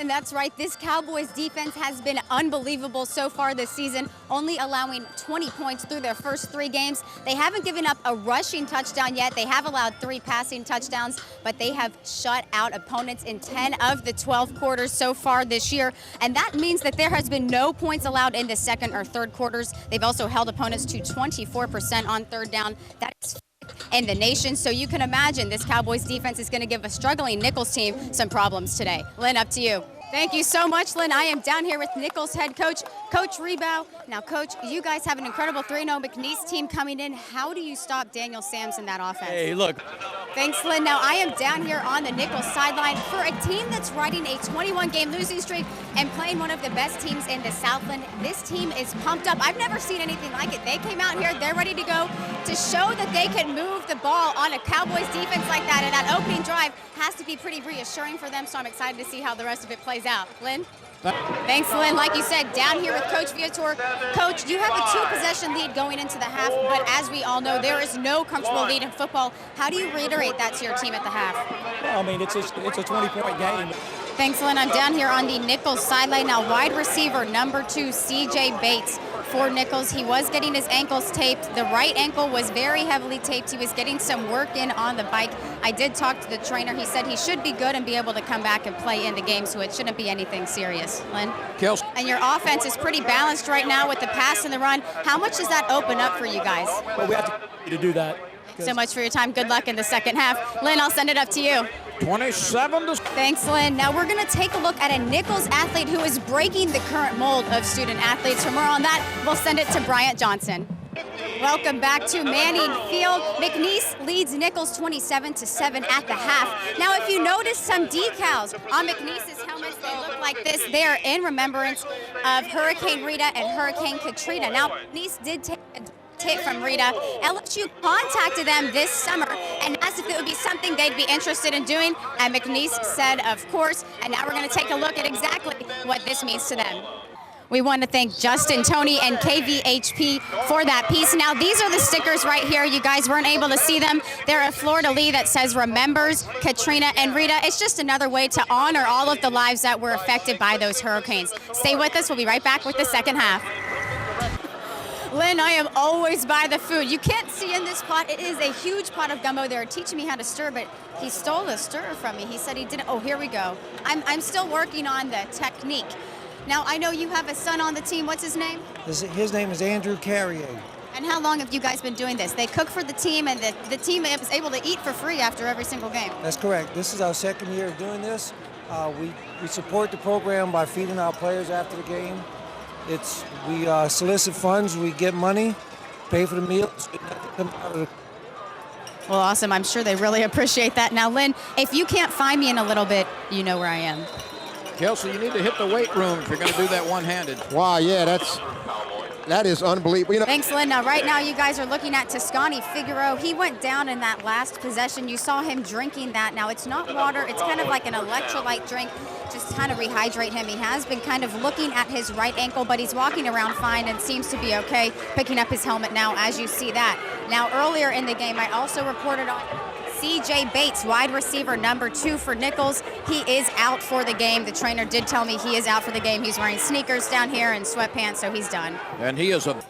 And that's right, this Cowboys defense has been unbelievable so far this season, only allowing 20 points through their first 3 games. They haven't given up a rushing touchdown yet. They have allowed 3 passing touchdowns, but they have shut out opponents in 10 of the 12 quarters so far this year. And that means that there has been no points allowed in the second or third quarters. They've also held opponents to 24% on third down. That is in the nation, so you can imagine this Cowboys defense is going to give a struggling Nicholls team some problems today. Lynn, up to you. Thank you so much, Lynn. I am down here with Nicholls head coach, Coach Rebow. Now, Coach, you guys have an incredible 3-0 McNeese team coming in. How do you stop Daniel Sams in that offense? Hey, look. Thanks, Lynn. Now, I am down here on the Nicholls sideline for a team that's riding a 21-game losing streak and playing one of the best teams in the Southland. This team is pumped up. I've never seen anything like it. They came out here, they're ready to go to show that they can move the ball on a Cowboys defense like that, and that opening drive has to be pretty reassuring for them, so I'm excited to see how the rest of it plays out. Lynn? Thanks, Lynn. Like you said, down here with Coach Viator. Coach, you have a 2-possession lead going into the half, but as we all know, there is no comfortable lead in football. How do you reiterate that to your team at the half? Well, I mean, it's a 20-point game. Thanks, Lynn. I'm down here on the Nicholls sideline now. Wide receiver number 2, CJ Bates for Nicholls. He was getting his ankles taped. The right ankle was very heavily taped. He was getting some work in on the bike. I did talk to the trainer. He said he should be good and be able to come back and play in the game, so it shouldn't be anything serious. Lynn? Kelsey. And your offense is pretty balanced right now with the pass and the run. How much does that open up for you guys? Well, we have to continue to do that. So much for your time. Good luck in the second half. Lynn, I'll send it up to you. 27 to... Thanks, Lynn. Now we're going to take a look at a Nicholls athlete who is breaking the current mold of student athletes. For more on that, we'll send it to Bryant Johnson. Welcome back to Manning Field. McNeese leads Nicholls 27-7 at the half. Now, if you notice some decals on McNeese's helmets, they look like this. They are in remembrance of Hurricane Rita and Hurricane Katrina. Now, McNeese did take a hit from Rita. LSU contacted them this summer and asked if it would be something they'd be interested in doing, and McNeese said, of course. And now we're going to take a look at exactly what this means to them. We want to thank Justin, Tony, and KVHP for that piece. Now, these are the stickers right here. You guys weren't able to see them. They're a fleur-de-lis that says remembers Katrina and Rita. It's just another way to honor all of the lives that were affected by those hurricanes. Stay with us. We'll be right back with the second half. Lynn, I am always by the food. You can't see in this pot. It is a huge pot of gumbo. They're teaching me how to stir, but he stole the stirrer from me. He said he didn't. Oh, here we go. I'm still working on the technique. Now, I know you have a son on the team. What's his name? His name is Andrew Carrier. And how long have you guys been doing this? They cook for the team, and the team is able to eat for free after every single game. That's correct. This is our second year of doing this. We support the program by feeding our players after the game. We solicit funds, we get money, pay for the meals. Well, awesome. I'm sure they really appreciate that. Now, Lynn, if you can't find me in a little bit, you know where I am. Kelsey, you need to hit the weight room if you're going to do that one-handed. Wow, yeah, that is unbelievable. You know, thanks, Lynn. Now, right now, you guys are looking at Toscani Figaro. He went down in that last possession. You saw him drinking that. Now, it's not water. It's kind of like an electrolyte drink, just kind of rehydrate him. He has been kind of looking at his right ankle, but he's walking around fine and seems to be okay, picking up his helmet now as you see that. Now, earlier in the game, I also reported on CJ Bates, wide receiver number 2 for Nicholls. He is out for the game. The trainer did tell me he is out for the game. He's wearing sneakers down here and sweatpants, so he's done. And he is a...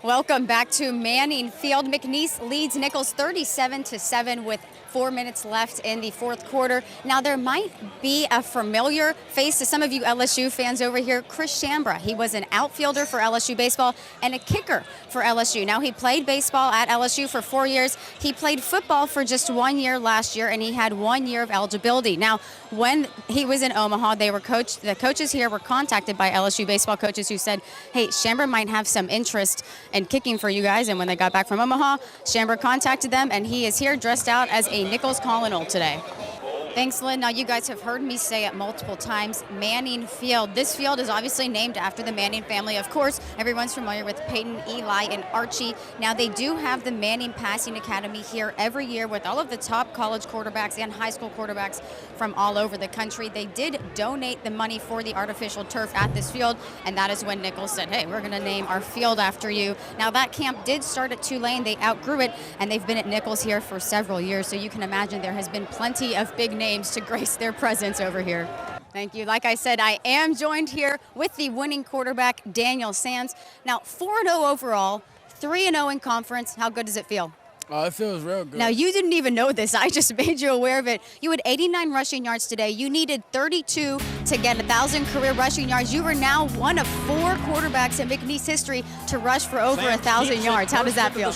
Welcome back to Manning Field. McNeese leads Nicholls 37-7 with 4 minutes left in the fourth quarter. Now, there might be a familiar face to some of you LSU fans over here, Chris Shambra. He was an outfielder for LSU baseball and a kicker for LSU. Now, he played baseball at LSU for 4 years. He played football for just 1 year last year, and he had 1 year of eligibility. Now, when he was in Omaha, the coaches here were contacted by LSU baseball coaches who said, hey, Shambra might have some interest in kicking for you guys. And when they got back from Omaha, Shambra contacted them, and he is here dressed out as a Nicholls Colonel today. Thanks, Lynn. Now, you guys have heard me say it multiple times, Manning Field. This field is obviously named after the Manning family. Of course, everyone's familiar with Peyton, Eli, and Archie. Now, they do have the Manning Passing Academy here every year with all of the top college quarterbacks and high school quarterbacks from all over the country. They did donate the money for the artificial turf at this field, and that is when Nicholls said, hey, we're going to name our field after you. Now, that camp did start at Tulane. They outgrew it, and they've been at Nicholls here for several years, so you can imagine there has been plenty of big names to grace their presence over here. Thank you. Like I said, I am joined here with the winning quarterback, Daniel Sands. Now, 4-0 overall, 3-0 in conference. How good does it feel? It feels real good. Now, you didn't even know this. I just made you aware of it. You had 89 rushing yards today. You needed 32 to get 1,000 career rushing yards. You were now one of 4 quarterbacks in McNeese history to rush for over 1,000 yards. How does that feel?